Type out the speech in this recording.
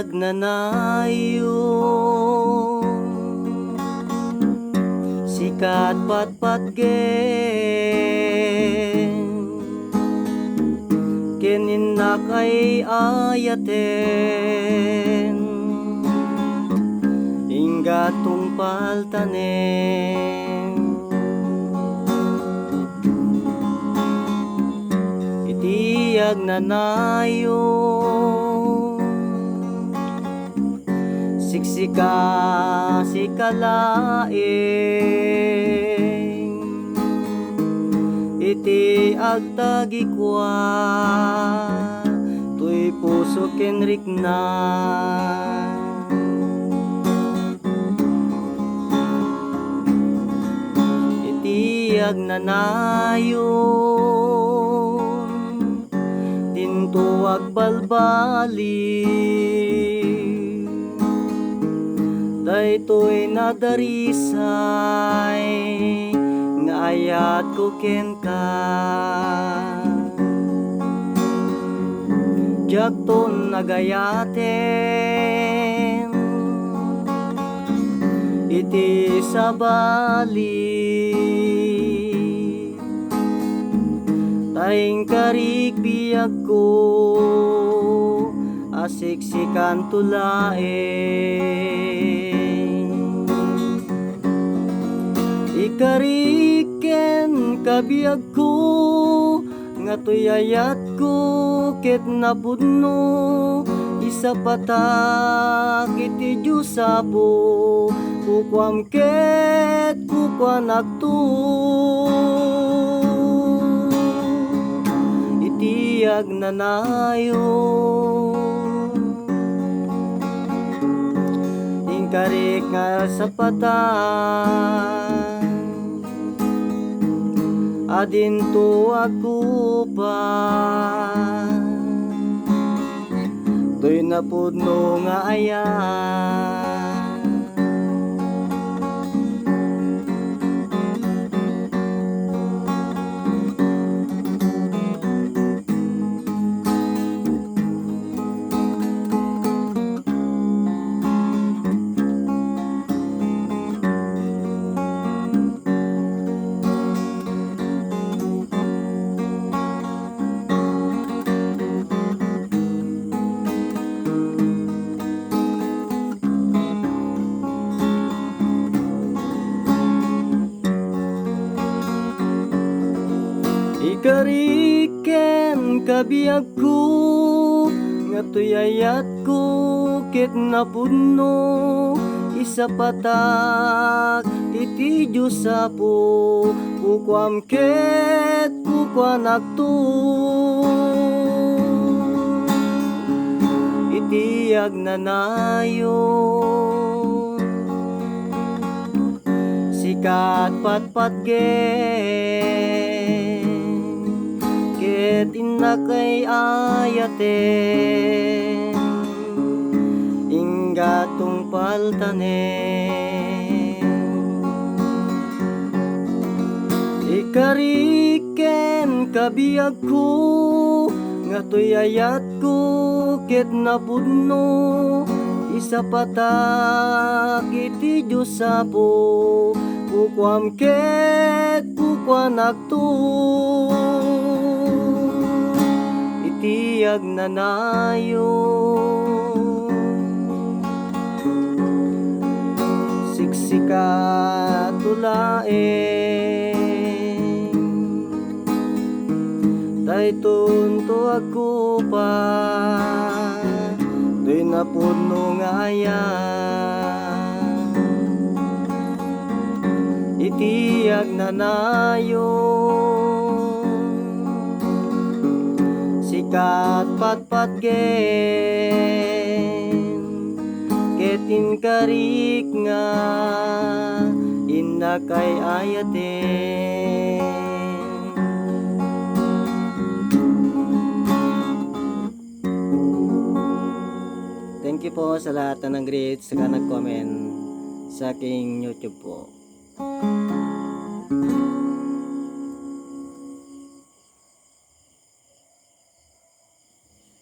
Itiyag na nayo sikat patpat kininak ay ayaten inggatong paltanen itiyag na nayo siksika sikalaing iti agtagikwa tuy puso kenrik na itiyag na nayo tintuag balbali daytoy nadarisay nga ayat ko ken ka jakton nagayaten iti sabali taing karik biyag ko asiksikan tulaeng ikariken kabiyag ko nga tuyayat ko ket napudno isa patak iti Diyosapo kukwam ket kukwanak to itiyag na nayo ingkarik nga sa patak adinto ako pa to'y napudno nga ayan ikariken kabiyag ko nga tuyayat ko ket napudno isa patak iti Diyosapo kukwam ket kukwanak to itiyag na nayo sikat patpat ket inak ay ayaten inggatong paltanen ikariken kabiyag ko nga tuyayat ko ket napudno isa patak iti Diyosapo kukwam ket kukwanak to itiyag na nayo siksika tulaeng dayton to ako pa to'y napudno nga ayan itiyag na nayo sikat patpat ketin karik nga inak ay ayaten thank you po sa lahat na nag-greet saka nag-comment sa aking YouTube po.